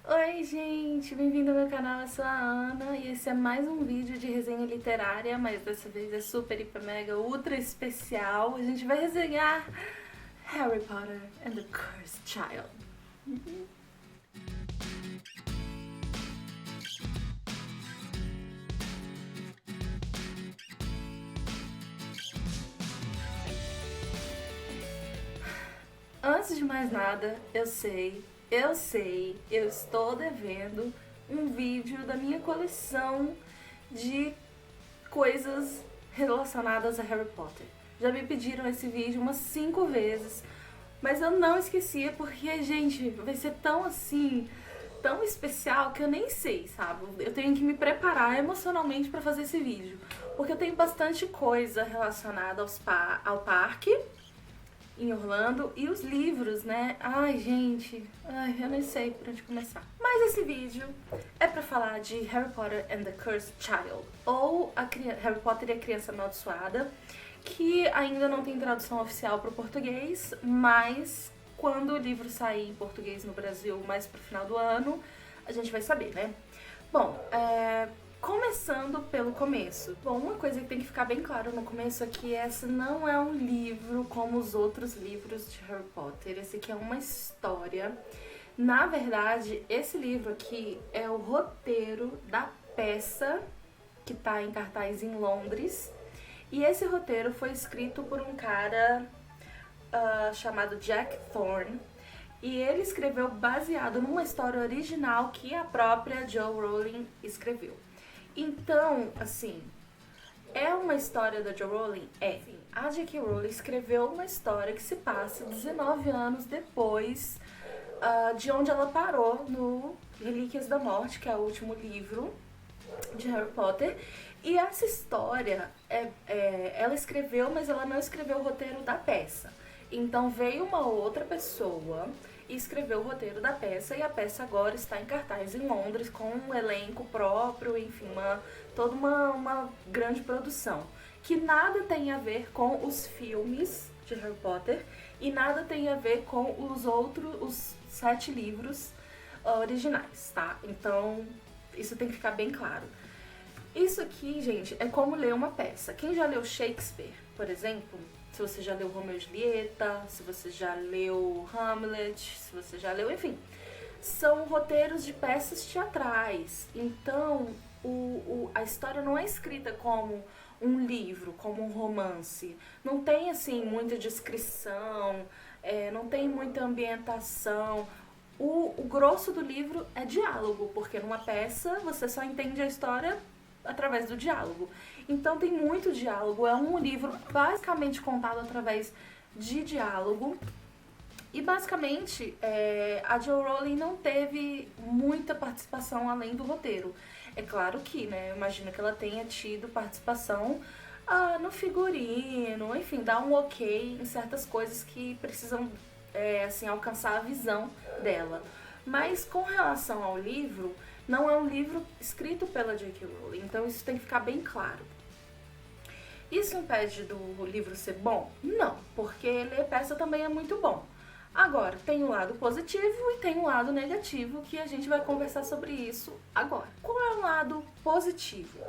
Oi, gente, bem-vindo ao meu canal, eu sou a Ana e esse é mais um vídeo de resenha literária, mas dessa vez é super, hiper, mega, ultra especial. A gente vai resenhar Harry Potter and the Cursed Child. Antes de mais nada, eu estou devendo um vídeo da minha coleção de coisas relacionadas a Harry Potter. Já me pediram esse vídeo umas 5 vezes, mas eu não esquecia porque, gente, vai ser tão assim, tão especial que eu nem sei, sabe? Eu tenho que me preparar emocionalmente pra fazer esse vídeo, porque eu tenho bastante coisa relacionada ao parque em Orlando e os livros, né? Ai, gente, eu nem sei por onde começar. Mas esse vídeo é pra falar de Harry Potter and the Cursed Child, ou Harry Potter e a Criança Amaldiçoada, que ainda não tem tradução oficial para o português, mas quando o livro sair em português no Brasil mais pro final do ano, a gente vai saber, né? Bom, começando pelo começo. Bom, uma coisa que tem que ficar bem claro no começo é que essa não é um livro como os outros livros de Harry Potter. Esse aqui é uma história. Na verdade, esse livro aqui é o roteiro da peça que está em cartaz em Londres. E esse roteiro foi escrito por um cara chamado Jack Thorne. E ele escreveu baseado numa história original que a própria Jo Rowling escreveu. Então, assim, é uma história da Jo Rowling? É. Sim, a J.K. Rowling escreveu uma história que se passa 19 anos depois de onde ela parou no Relíquias da Morte, que é o último livro de Harry Potter. E essa história, ela escreveu, mas ela não escreveu o roteiro da peça. Então veio uma outra pessoa e escreveu o roteiro da peça, e a peça agora está em cartaz em Londres com um elenco próprio, enfim, toda uma grande produção. Que nada tem a ver com os filmes de Harry Potter e nada tem a ver com os 7 livros originais, tá? Então isso tem que ficar bem claro. Isso aqui, gente, é como ler uma peça. Quem já leu Shakespeare, por exemplo, se você já leu Romeu e Julieta, se você já leu Hamlet, se você já leu, enfim, são roteiros de peças teatrais. Então, a história não é escrita como um livro, como um romance. Não tem, assim, muita descrição, não tem muita ambientação. O grosso do livro é diálogo, porque numa peça você só entende a história através do diálogo. Então tem muito diálogo, é um livro basicamente contado através de diálogo. E basicamente a Jo Rowling não teve muita participação além do roteiro. É claro que, né, eu imagino que ela tenha tido participação no figurino, enfim, dar um ok em certas coisas que precisam assim, alcançar a visão dela. Mas com relação ao livro, não é um livro escrito pela J.K. Rowling, então isso tem que ficar bem claro. Isso impede do livro ser bom? Não, porque ler peça também é muito bom. Agora, tem um lado positivo e tem um lado negativo que a gente vai conversar sobre isso agora. Qual é o lado positivo?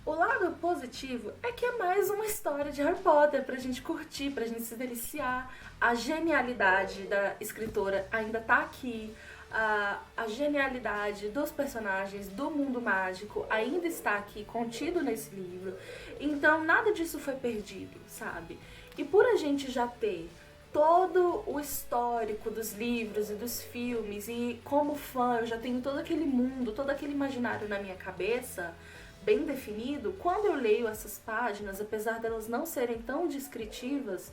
O lado positivo é que é mais uma história de Harry Potter pra gente curtir, pra gente se deliciar. A genialidade da escritora ainda tá aqui. A genialidade dos personagens, do mundo mágico, ainda está aqui, contido nesse livro. Então, nada disso foi perdido, sabe? E por a gente já ter todo o histórico dos livros e dos filmes, e como fã eu já tenho todo aquele mundo, todo aquele imaginário na minha cabeça, bem definido, quando eu leio essas páginas, apesar delas não serem tão descritivas,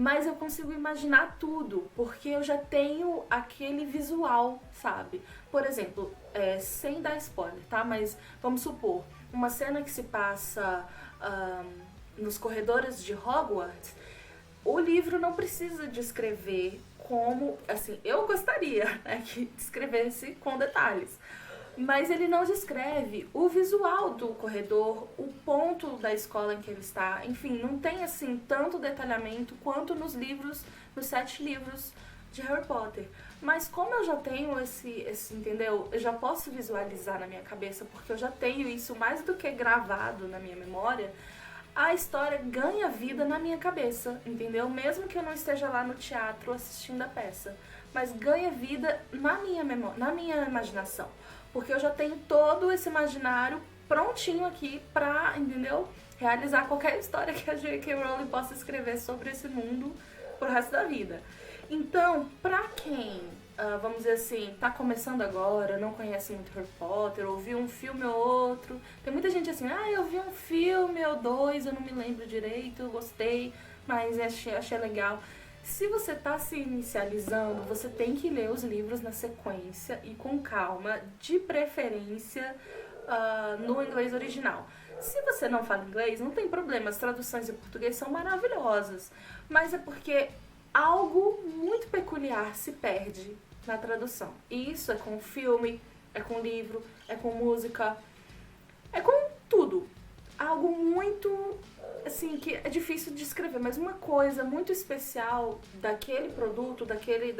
mas eu consigo imaginar tudo, porque eu já tenho aquele visual, sabe? Por exemplo, sem dar spoiler, tá? Mas vamos supor, uma cena que se passa nos corredores de Hogwarts, o livro não precisa descrever como, assim, eu gostaria, né, que descrevesse com detalhes. Mas ele não descreve o visual do corredor, o ponto da escola em que ele está. Enfim, não tem assim tanto detalhamento quanto nos livros, nos 7 livros de Harry Potter. Mas como eu já tenho entendeu? Eu já posso visualizar na minha cabeça, porque eu já tenho isso mais do que gravado na minha memória, a história ganha vida na minha cabeça, entendeu? Mesmo que eu não esteja lá no teatro assistindo a peça, mas ganha vida na minha memória, na minha imaginação, porque eu já tenho todo esse imaginário prontinho aqui pra, entendeu? Realizar qualquer história que a J.K. Rowling possa escrever sobre esse mundo pro resto da vida. Então, pra quem, vamos dizer assim, tá começando agora, não conhece muito Harry Potter, ouviu um filme ou outro, tem muita gente assim, eu vi um filme ou dois, eu não me lembro direito, eu gostei, mas achei legal. Se você tá se inicializando, você tem que ler os livros na sequência e com calma, de preferência no inglês original. Se você não fala inglês, não tem problema, as traduções em português são maravilhosas, mas é porque algo muito peculiar se perde na tradução. E isso é com filme, é com livro, é com música, é com tudo. Algo muito, assim, que é difícil de descrever, mas uma coisa muito especial daquele produto, daquela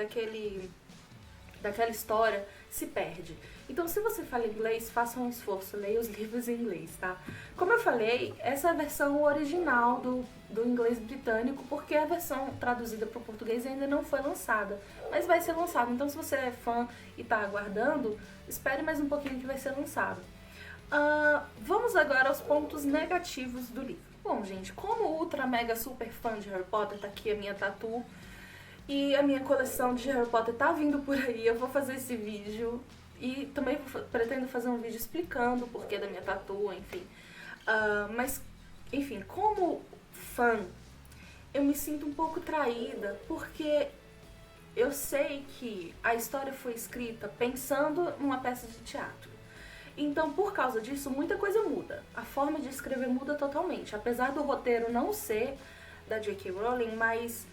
história, se perde. Então, se você fala inglês, faça um esforço, leia os livros em inglês, tá? Como eu falei, essa é a versão original do inglês britânico, porque a versão traduzida para o português ainda não foi lançada, mas vai ser lançada. Então, se você é fã e tá aguardando, espere mais um pouquinho que vai ser lançado. Vamos agora aos pontos negativos do livro. Bom, gente, como ultra mega super fã de Harry Potter, tá aqui a minha tatu e a minha coleção de Harry Potter tá vindo por aí, eu vou fazer esse vídeo e também pretendo fazer um vídeo explicando o porquê da minha tatu, enfim. Mas, enfim, como fã, eu me sinto um pouco traída, porque eu sei que a história foi escrita pensando numa peça de teatro. Então, por causa disso, muita coisa muda. A forma de escrever muda totalmente. Apesar do roteiro não ser da J.K. Rowling, mas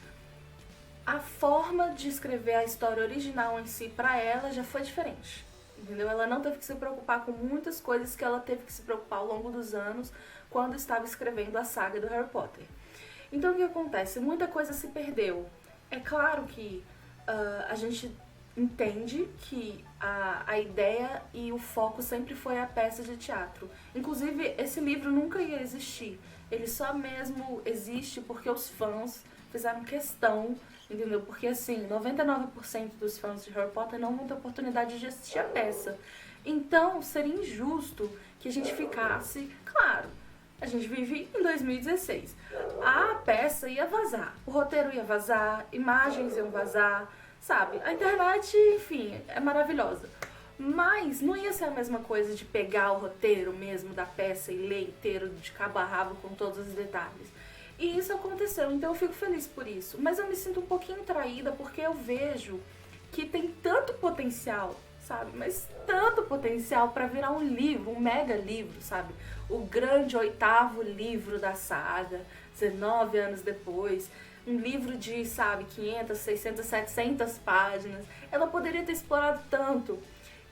a forma de escrever a história original em si, pra ela, já foi diferente. Entendeu? Ela não teve que se preocupar com muitas coisas que ela teve que se preocupar ao longo dos anos quando estava escrevendo a saga do Harry Potter. Então, o que acontece? Muita coisa se perdeu. É claro que a gente entende que a ideia e o foco sempre foi a peça de teatro. Inclusive, esse livro nunca ia existir. Ele só mesmo existe porque os fãs fizeram questão, entendeu? Porque, assim, 99% dos fãs de Harry Potter não vão ter oportunidade de assistir a peça. Então, seria injusto que a gente ficasse... Claro, a gente vive em 2016. A peça ia vazar, o roteiro ia vazar, imagens iam vazar, sabe? A internet, enfim, é maravilhosa. Mas não ia ser a mesma coisa de pegar o roteiro mesmo da peça e ler inteiro de cabo a rabo com todos os detalhes. E isso aconteceu, então eu fico feliz por isso. Mas eu me sinto um pouquinho traída porque eu vejo que tem tanto potencial, sabe? Mas tanto potencial pra virar um livro, um mega livro, sabe? O grande 8º livro da saga, 19 anos depois. Um livro de, sabe, 500, 600, 700 páginas. Ela poderia ter explorado tanto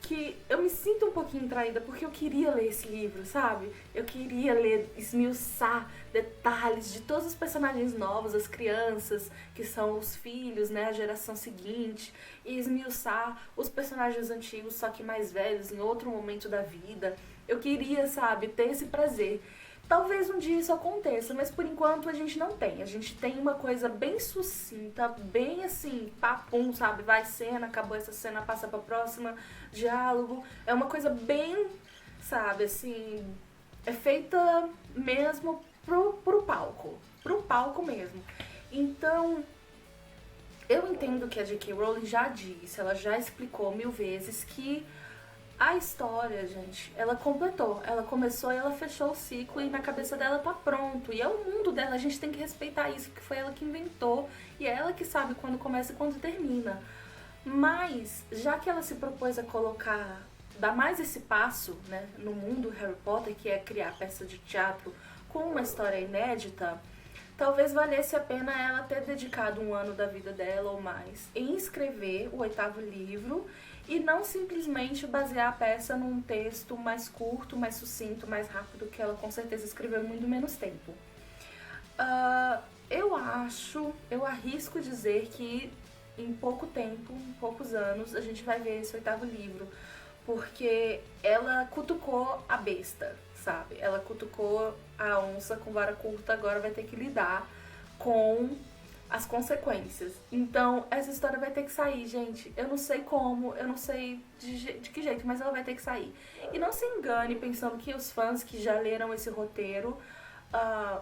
que eu me sinto um pouquinho traída porque eu queria ler esse livro, sabe? Eu queria ler, esmiuçar detalhes de todos os personagens novos, as crianças, que são os filhos, né, a geração seguinte, e esmiuçar os personagens antigos, só que mais velhos, em outro momento da vida. Eu queria, sabe, ter esse prazer. Talvez um dia isso aconteça, mas por enquanto a gente não tem. A gente tem uma coisa bem sucinta, bem assim, papum, sabe? Vai cena, acabou essa cena, passa pra próxima, diálogo. É uma coisa bem, sabe, assim, é feita mesmo pro palco. Pro palco mesmo. Então, eu entendo que a J.K. Rowling já disse, ela já explicou 1000 vezes que a história, gente, ela completou. Ela começou e ela fechou o ciclo e na cabeça dela tá pronto. E é o mundo dela, a gente tem que respeitar isso, porque foi ela que inventou e é ela que sabe quando começa e quando termina. Mas, já que ela se propôs a colocar, dar mais esse passo, né, no mundo Harry Potter, que é criar peça de teatro com uma história inédita, talvez valesse a pena ela ter dedicado um ano da vida dela ou mais em escrever o 8º livro e não simplesmente basear a peça num texto mais curto, mais sucinto, mais rápido, que ela com certeza escreveu em muito menos tempo. Eu arrisco dizer que em pouco tempo, em poucos anos, a gente vai ver esse 8º livro. Porque ela cutucou a besta, sabe? Ela cutucou a onça com vara curta, agora vai ter que lidar com as consequências. Então, essa história vai ter que sair, gente. Eu não sei como, eu não sei de que jeito, mas ela vai ter que sair. E não se engane pensando que os fãs que já leram esse roteiro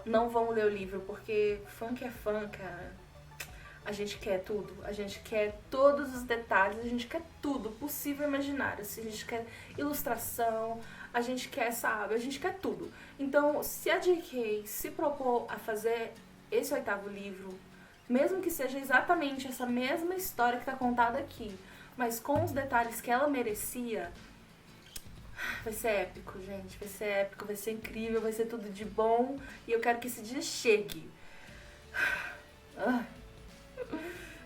não vão ler o livro, porque fã que é fã, cara. A gente quer tudo, a gente quer todos os detalhes, a gente quer tudo possível e imaginário. Assim, a gente quer ilustração, a gente quer, sabe, a gente quer tudo. Então, se a J.K. se propor a fazer esse 8º livro, mesmo que seja exatamente essa mesma história que tá contada aqui, mas com os detalhes que ela merecia, vai ser épico, gente. Vai ser épico, vai ser incrível, vai ser tudo de bom. E eu quero que esse dia chegue.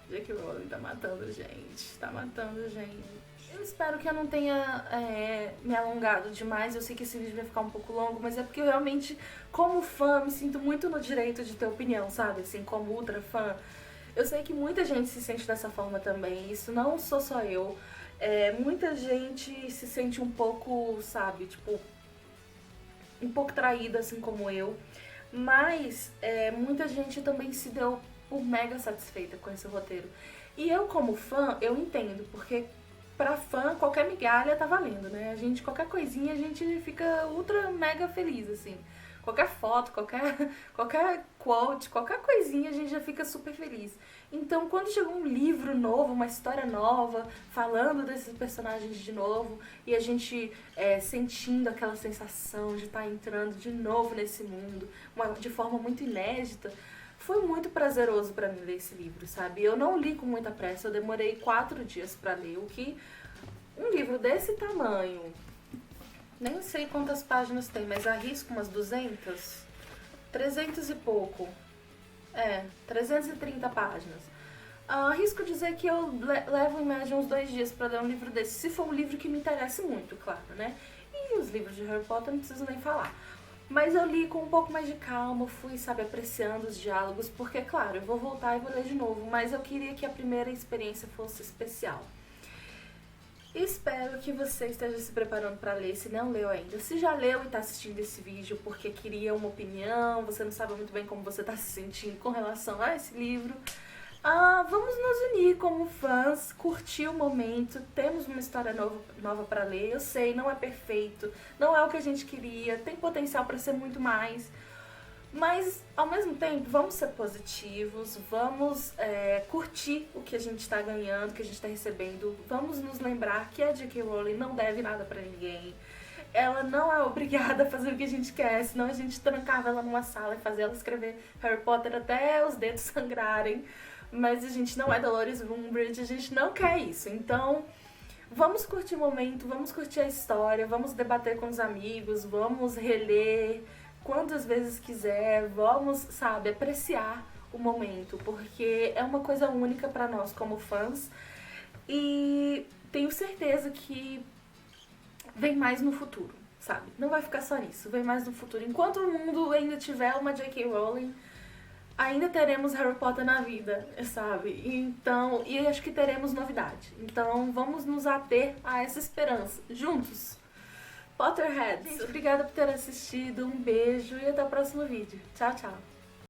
J.K. Rowling tá matando gente. Tá matando gente. Eu espero que eu não tenha me alongado demais. Eu sei que esse vídeo vai ficar um pouco longo, mas é porque eu realmente, como fã, me sinto muito no direito de ter opinião, sabe? Assim, como ultra fã. Eu sei que muita gente se sente dessa forma também. Isso não sou só eu. Muita gente se sente um pouco, sabe, tipo, um pouco traída, assim como eu. Mas muita gente também se deu por mega satisfeita com esse roteiro. E eu, como fã, eu entendo, porque pra fã, qualquer migalha tá valendo, né? A gente, qualquer coisinha, a gente fica ultra mega feliz, assim. Qualquer foto, qualquer quote, qualquer coisinha, a gente já fica super feliz. Então, quando chega um livro novo, uma história nova, falando desses personagens de novo, e a gente sentindo aquela sensação de estar entrando de novo nesse mundo, de forma muito inédita, foi muito prazeroso pra mim ler esse livro, sabe? Eu não li com muita pressa, eu demorei 4 dias pra ler, o que um livro desse tamanho, nem sei quantas páginas tem, mas arrisco umas 200, 300 e pouco, 330 páginas. Arrisco dizer que eu levo em média uns 2 dias pra ler um livro desse, se for um livro que me interesse muito, claro, né? E os livros de Harry Potter não preciso nem falar. Mas eu li com um pouco mais de calma, fui, sabe, apreciando os diálogos, porque, claro, eu vou voltar e vou ler de novo, mas eu queria que a primeira experiência fosse especial. Espero que você esteja se preparando para ler, se não leu ainda. Se já leu e está assistindo esse vídeo porque queria uma opinião, você não sabe muito bem como você está se sentindo com relação a esse livro, vamos nos unir como fãs, curtir o momento, temos uma história nova para ler. Eu sei, não é perfeito, não é o que a gente queria, tem potencial para ser muito mais, mas ao mesmo tempo vamos ser positivos, vamos curtir o que a gente está ganhando, o que a gente está recebendo, vamos nos lembrar que a J.K. Rowling não deve nada para ninguém. Ela não é obrigada a fazer o que a gente quer, senão a gente trancava ela numa sala e fazia ela escrever Harry Potter até os dedos sangrarem. Mas a gente não é Dolores Umbridge, a gente não quer isso. Então, vamos curtir o momento, vamos curtir a história, vamos debater com os amigos, vamos reler quantas vezes quiser, vamos, sabe, apreciar o momento, porque é uma coisa única pra nós como fãs. E tenho certeza que vem mais no futuro, sabe? Não vai ficar só nisso, vem mais no futuro. Enquanto o mundo ainda tiver uma J.K. Rowling, ainda teremos Harry Potter na vida, sabe? Então, e acho que teremos novidade. Então, vamos nos ater a essa esperança, juntos. Potterheads, obrigada por ter assistido, um beijo e até o próximo vídeo. Tchau, tchau.